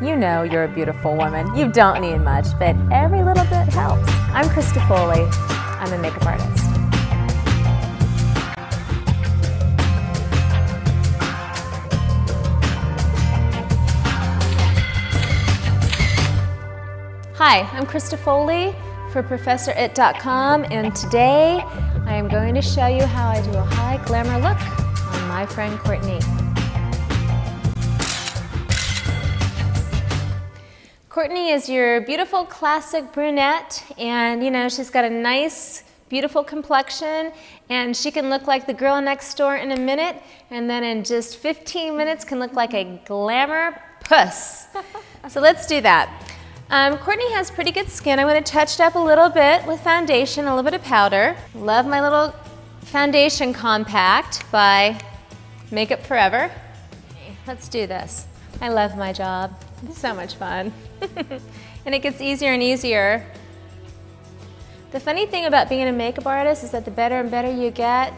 You know you're a beautiful woman. You don't need much, but every little bit helps. I'm Krista Foley. I'm a makeup artist. Hi, I'm Krista Foley for ProfessorIt.com, and today I am going to show you how I do a high glamour look on my friend Courtney. Courtney is your beautiful classic brunette, and you know, she's got a nice, beautiful complexion, and she can look like the girl next door in a minute, and then in just 15 minutes can look like a glamour puss. So let's do that. Courtney has pretty good skin. I'm going to touch it up a little bit with foundation, a little bit of powder. Love my little foundation compact by Makeup Forever. Let's do this. I love my job. It's so much fun. And it gets easier and easier. The funny thing about being a makeup artist is that the better and better you get,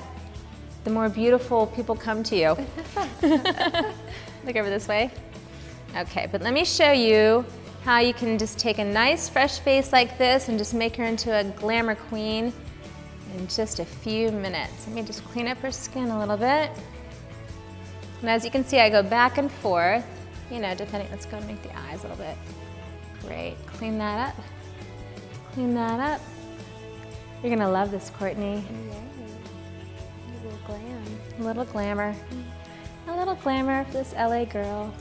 the more beautiful people come to you. Look over this way. Okay, but let me show you how you can just take a nice fresh face like this and just make her into a glamour queen in just a few minutes. Let me just clean up her skin a little bit. And as you can see, I go back and forth, you know, depending, let's go and make the eyes a little bit. Great, clean that up. Clean that up. You're gonna love this, Courtney. Yeah. A little glam. A little glamour. A little glamour for this LA girl.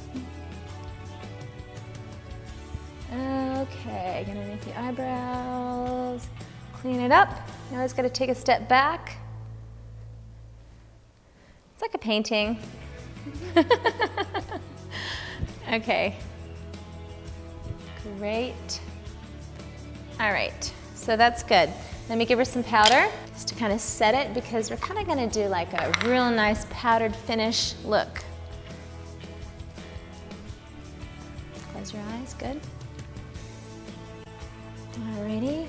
Okay, gonna make the eyebrows, clean it up. You always gotta take a step back. It's like a painting. Okay, great. All right, so that's good. Let me give her some powder just to kind of set it, because we're kind of gonna do like a real nice powdered finish look. Close your eyes, good. Alrighty.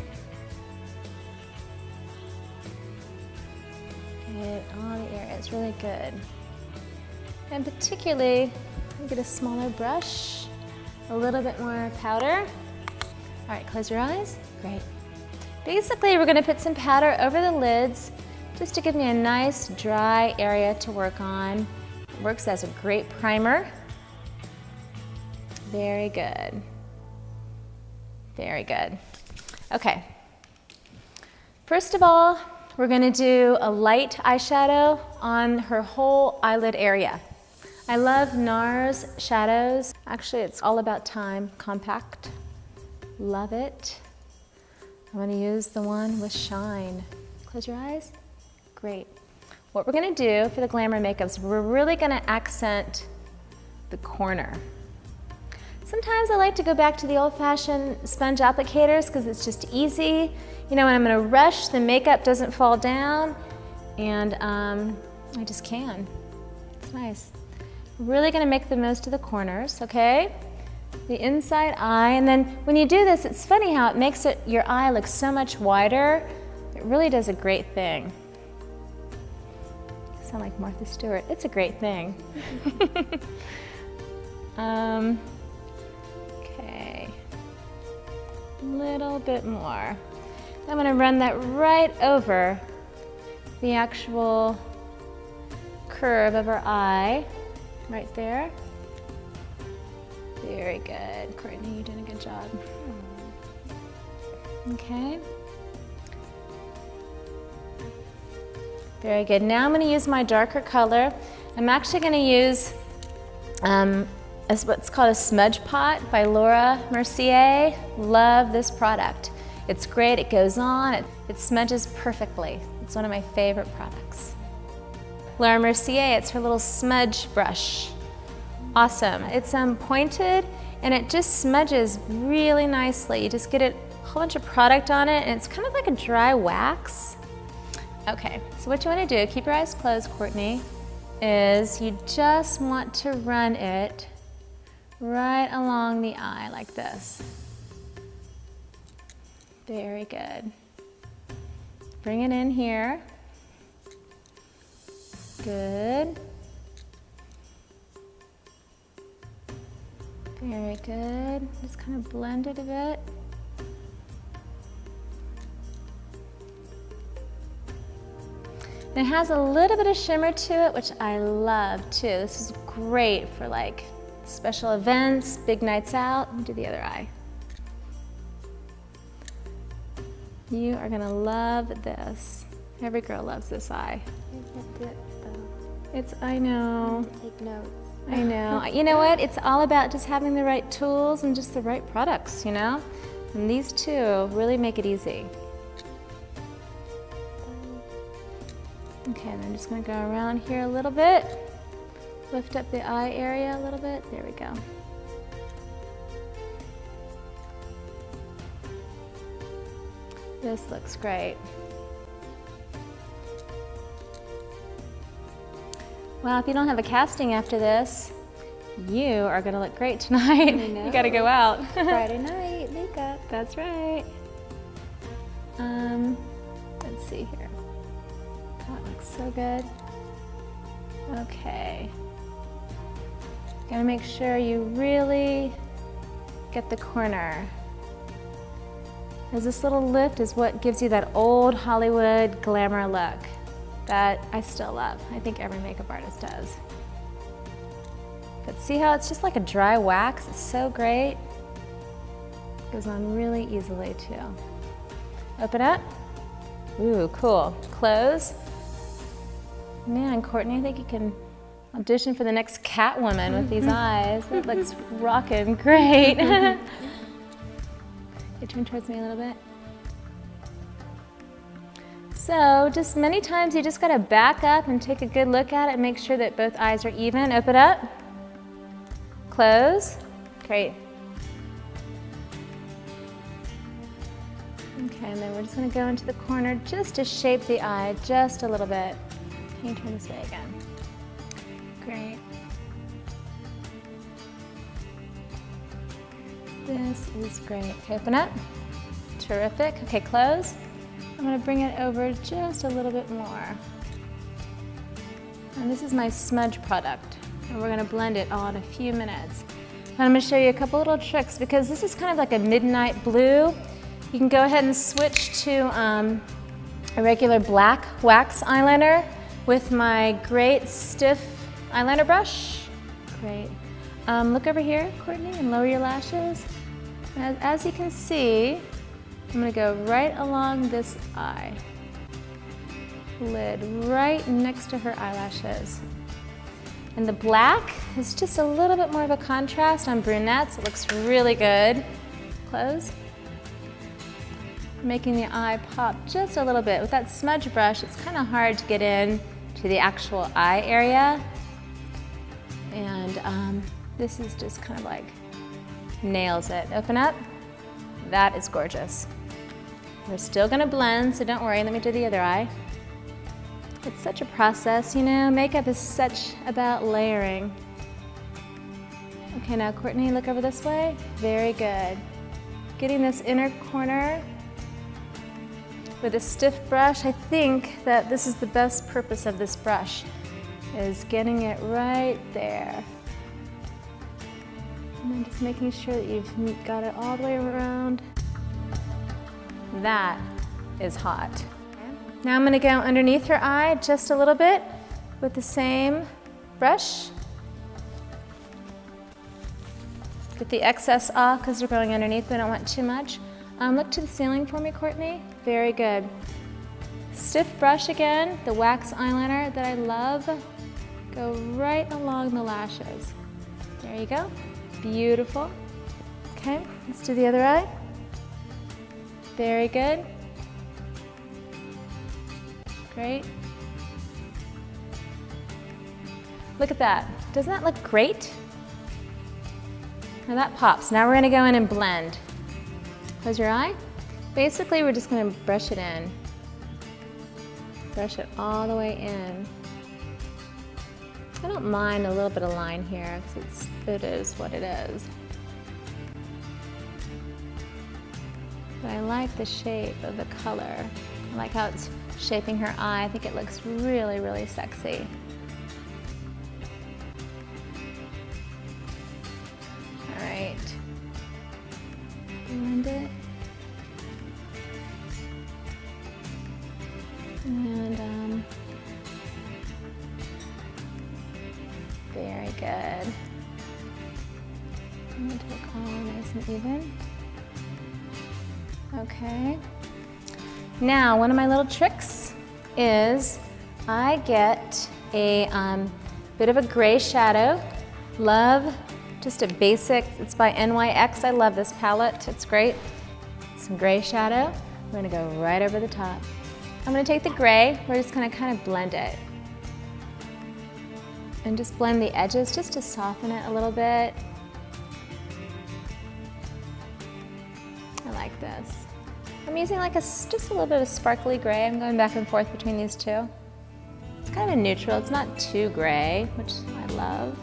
Get all the areas really good. And particularly, get a smaller brush, a little bit more powder. All right, close your eyes. Great. Basically, we're gonna put some powder over the lids just to give me a nice dry area to work on. It works as a great primer. Very good. Very good. Okay, first of all, we're gonna do a light eyeshadow on her whole eyelid area. I love NARS shadows. Actually, it's All About Time Compact. Love it. I'm gonna use the one with shine. Close your eyes. Great. What we're gonna do for the glamour makeups, we're really gonna accent the corner. Sometimes I like to go back to the old-fashioned sponge applicators because it's just easy. You know, when I'm gonna rush, the makeup doesn't fall down, and I just can. It's nice. Really gonna make the most of the corners, okay? The inside eye, and then when you do this, it's funny how it makes your eye look so much wider. It really does a great thing. I sound like Martha Stewart. It's a great thing. Okay, a little bit more. I'm gonna run that right over the actual curve of her eye, right there. Very good, Courtney, you're doing a good job. Okay. Very good, now I'm gonna use my darker color. I'm actually gonna use what's called a smudge pot by Laura Mercier. Love this product. It's great, it goes on, it smudges perfectly. It's one of my favorite products. Laura Mercier, it's her little smudge brush. Awesome. It's pointed and it just smudges really nicely. You just get a whole bunch of product on it and it's kind of like a dry wax. Okay, so what you want to do, keep your eyes closed, Courtney, is you just want to run it right along the eye like this. Very good. Bring it in here. Good. Very good. Just kind of blend it a bit. And it has a little bit of shimmer to it, which I love too. This is great for like special events, big nights out. Let me do the other eye. You are gonna love this. Every girl loves this eye. I know. Take notes. I know. You know what? It's all about just having the right tools and just the right products, you know? And these two really make it easy. Okay, and I'm just gonna go around here a little bit. Lift up the eye area a little bit. There we go. This looks great. Well, if you don't have a casting after this, you are gonna look great tonight. I know. You gotta go out. Friday night makeup. That's right. Let's see here. That looks so good. Okay. Gotta make sure you really get the corner. As this little lift is what gives you that old Hollywood glamour look that I still love. I think every makeup artist does. But see how it's just like a dry wax? It's so great. Goes on really easily too. Open up. Ooh, cool. Close. Man, Courtney, I think you can audition for the next Catwoman with these eyes. That looks rockin' great. You turn towards me a little bit. So just many times you just gotta back up and take a good look at it and make sure that both eyes are even. Open up, close, great. Okay, and then we're just gonna go into the corner just to shape the eye just a little bit. Can you turn this way again? Great. This is great. Okay, open up. Terrific. Okay, close. I'm gonna bring it over just a little bit more. And this is my smudge product. And we're gonna blend it all in a few minutes. And I'm gonna show you a couple little tricks because this is kind of like a midnight blue. You can go ahead and switch to a regular black wax eyeliner with my great stiff eyeliner brush. Great. Look over here, Courtney, and lower your lashes. As you can see, I'm gonna go right along this eye. Lid right next to her eyelashes. And the black is just a little bit more of a contrast on brunettes. It looks really good. Close. Making the eye pop just a little bit. With that smudge brush, it's kind of hard to get in to the actual eye area. And this is just kind of like nails it. Open up. That is gorgeous. We're still gonna blend, so don't worry. Let me do the other eye. It's such a process, you know. Makeup is such about layering. Okay, now Courtney, look over this way. Very good. Getting this inner corner with a stiff brush. I think that this is the best purpose of this brush, is getting it right there. And then just making sure that you've got it all the way around. That is hot. Now I'm gonna go underneath her eye just a little bit with the same brush. Get the excess off because we're going underneath, we don't want too much. Look to the ceiling for me, Courtney. Very good. Stiff brush again, the wax eyeliner that I love. Go right along the lashes. There you go. Beautiful. Okay, let's do the other eye. Very good. Great. Look at that. Doesn't that look great? Now that pops. Now we're gonna go in and blend. Close your eye. Basically, we're just gonna brush it in. Brush it all the way in. I don't mind a little bit of line here because it is what it is. But I like the shape of the color. I like how it's shaping her eye. I think it looks really, really sexy. All right. blend it. And very good. I'm going to take all nice and even. Okay. Now, one of my little tricks is I get a bit of a gray shadow. Love just a basic, it's by NYX. I love this palette, it's great. Some gray shadow. We're gonna go right over the top. I'm gonna take the gray, we're just gonna kind of blend it. And just blend the edges just to soften it a little bit. I like this. I'm using like just a little bit of sparkly gray. I'm going back and forth between these two. It's kind of a neutral, it's not too gray, which I love.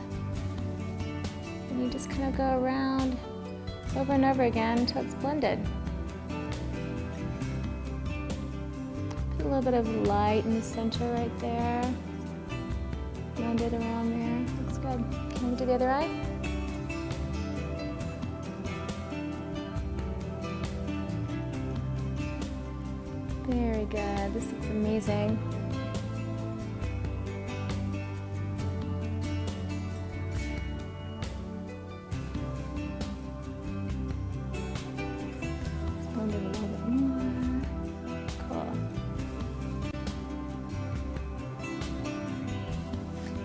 And you just kind of go around over and over again until it's blended. Put a little bit of light in the center right there. Blend it around there, looks good. Can we do the other eye? Very good, this looks amazing. Let's blend it a little bit more. Cool.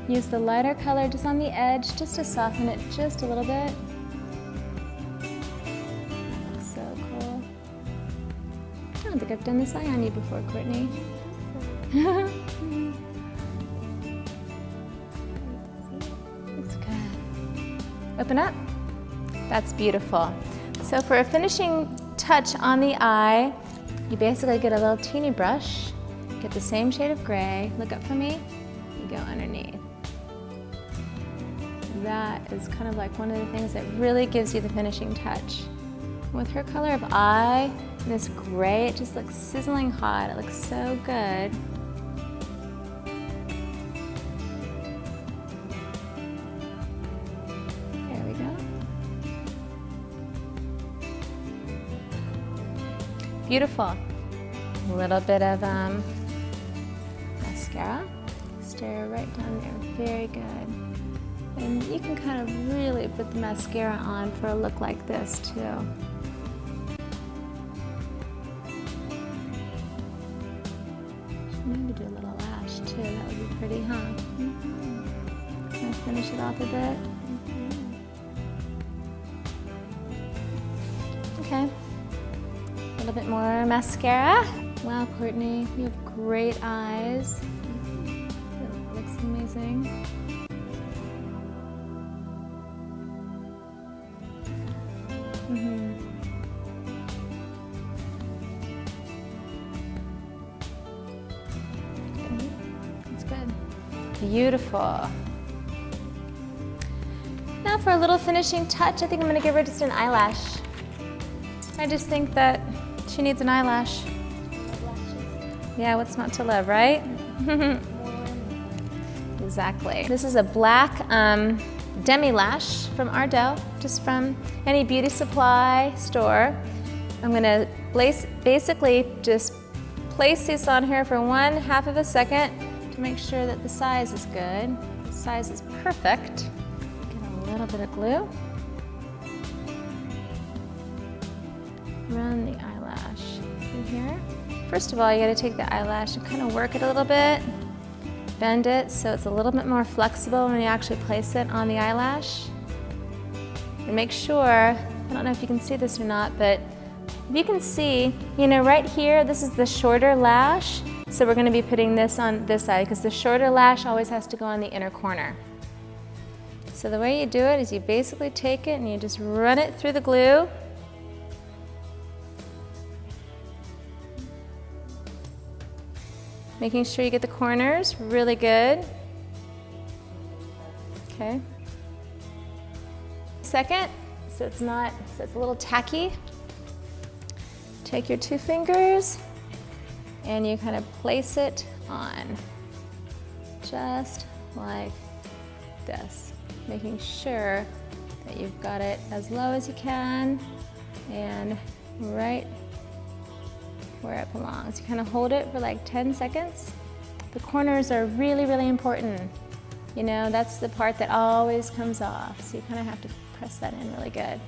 Use the lighter color just on the edge, just to soften it just a little bit. That looks so cool. I don't think I've done this eye on you before, Courtney. Looks good. Open up. That's beautiful. So for a finishing touch on the eye, you basically get a little teeny brush, get the same shade of gray, look up for me, you go underneath. That is kind of like one of the things that really gives you the finishing touch. With her color of eye and this gray, it just looks sizzling hot. It looks so good. There we go. Beautiful. A little bit of mascara. Stare right down there. Very good. And you can kind of really put the mascara on for a look like this too. Maybe do a little lash too, that would be pretty, huh? Can I finish it off a bit? Okay, a little bit more mascara. Wow, Courtney, you have great eyes. That looks amazing. That's good. Beautiful. Now for a little finishing touch, I think I'm going to give her just an eyelash. I just think that she needs an eyelash. Yeah, what's not to love, right? Exactly. This is a black demi lash from Ardell, just from any beauty supply store. I'm gonna basically just place this on here for 1/2 of a second to make sure that the size is good. The size is perfect. Get a little bit of glue. Run the eyelash through here. First of all, you gotta take the eyelash and kind of work it a little bit. Bend it so it's a little bit more flexible when you actually place it on the eyelash. And make sure, I don't know if you can see this or not, but if you can see, you know, right here, this is the shorter lash. So we're gonna be putting this on this side because the shorter lash always has to go on the inner corner. So the way you do it is you basically take it and you just run it through the glue. Making sure you get the corners really good. Okay. Second, so it's a little tacky. Take your 2 fingers and you kind of place it on, just like this. Making sure that you've got it as low as you can and right where it belongs. You kind of hold it for like 10 seconds. The corners are really, really important. You know, that's the part that always comes off. So you kind of have to press that in really good.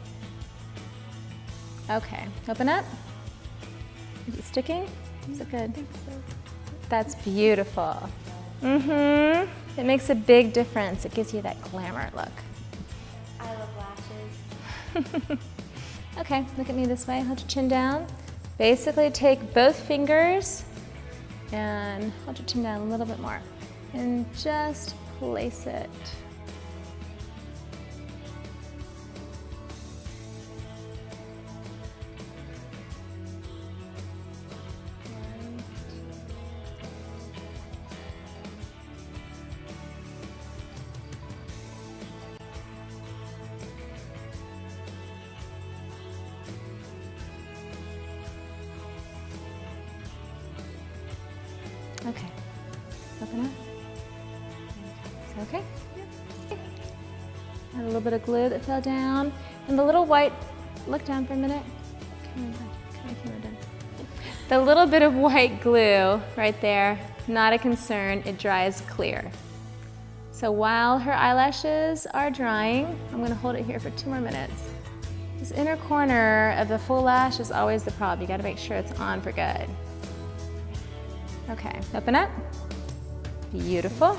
Okay, open up. Is it sticking? Is it good? I think so. That's beautiful. It makes a big difference. It gives you that glamour look. I love lashes. Okay, look at me this way. Hold your chin down. Basically take both fingers and hold your chin down a little bit more. And just place it. Okay, open up. Is that okay? Yeah. Add a little bit of glue that fell down. And the little white, look down for a minute. Camera down. The little bit of white glue right there, not a concern, it dries clear. So while her eyelashes are drying, I'm gonna hold it here for 2 more minutes. This inner corner of the full lash is always the problem. You gotta make sure it's on for good. Okay, open up. Beautiful.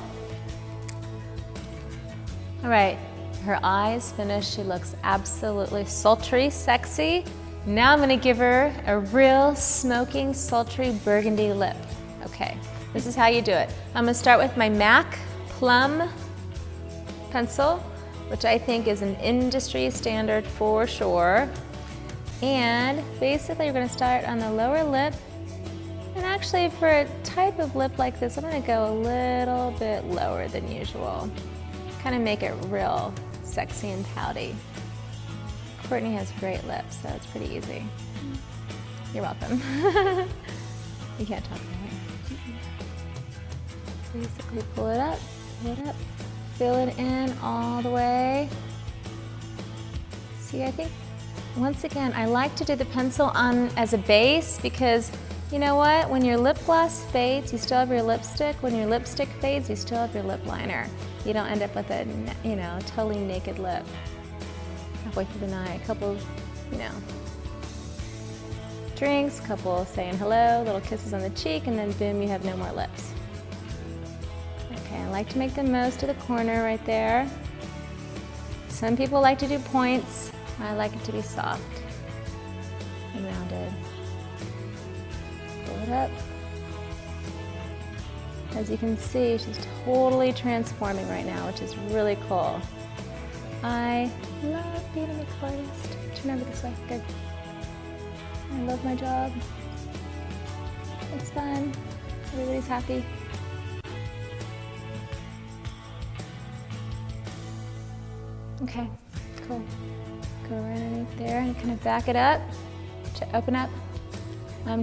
All right, her eyes finished. She looks absolutely sultry, sexy. Now I'm gonna give her a real smoking, sultry burgundy lip. Okay, this is how you do it. I'm gonna start with my MAC Plum pencil, which I think is an industry standard for sure. And basically you're gonna start on the lower lip. And actually for a type of lip like this, I'm gonna go a little bit lower than usual. Kind of make it real sexy and pouty. Courtney has great lips, so it's pretty easy. You're welcome. You can't talk about it. Basically pull it up, fill it in all the way. See, I think, once again, I like to do the pencil on as a base because you know what? When your lip gloss fades, you still have your lipstick. When your lipstick fades, you still have your lip liner. You don't end up with a, you know, totally naked lip. Halfway through the night, a couple, you know, drinks, couple saying hello, little kisses on the cheek, and then boom, you have no more lips. Okay, I like to make the most of the corner right there. Some people like to do points. I like it to be soft and rounded. Pull it up. As you can see, she's totally transforming right now, which is really cool. I love being a makeup artist. Turn over this way, good. I love my job. It's fun. Everybody's happy. Okay, cool. Go right underneath there and kind of back it up to open up.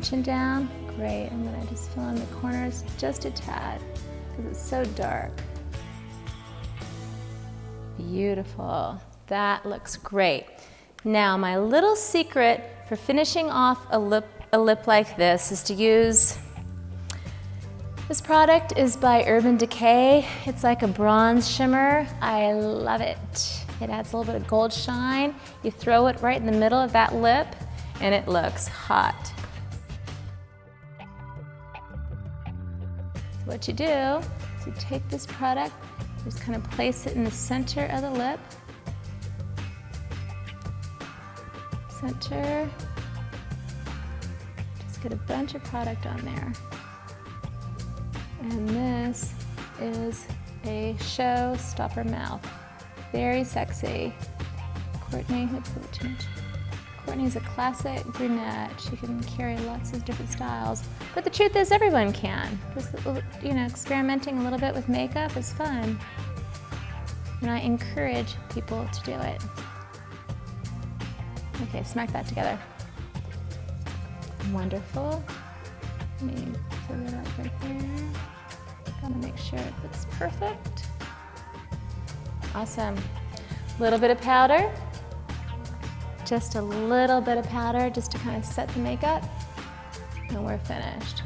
Chin down. Great. I'm gonna just fill in the corners just a tad because it's so dark. Beautiful. That looks great. Now, my little secret for finishing off a lip like this is to use, this product is by Urban Decay. It's like a bronze shimmer. I love it. It adds a little bit of gold shine. You throw it right in the middle of that lip and it looks hot. So what you do is you take this product, just kind of place it in the center of the lip. Center. Just get a bunch of product on there. And this is a show stopper mouth. Very sexy. Courtney, oops, a little too much. Courtney's a classic brunette. She can carry lots of different styles. But the truth is everyone can. Just, you know, experimenting a little bit with makeup is fun. And I encourage people to do it. Okay, smack that together. Wonderful. Let me fill it up right there. Gotta make sure it looks perfect. Awesome. A little bit of powder just a little bit of powder just to kind of set the makeup, and we're finished.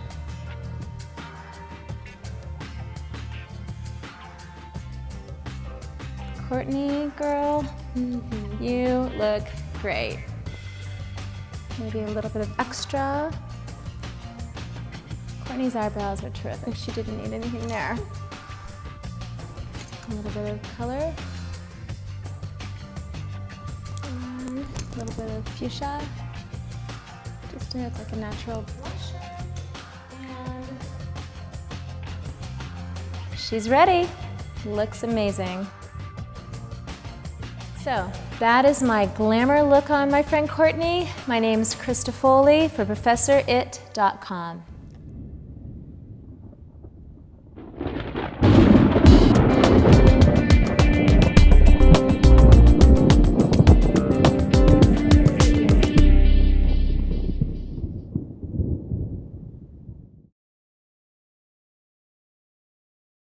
Courtney, girl, you look great. Maybe a little bit of extra. Courtney's eyebrows are terrific. She didn't need anything there. A little bit of color. And a little bit of fuchsia. Just to it's like a natural blush. And she's ready. Looks amazing. So that is my glamour look on my friend Courtney. My name's Krista Foley for ProfessorIt.com.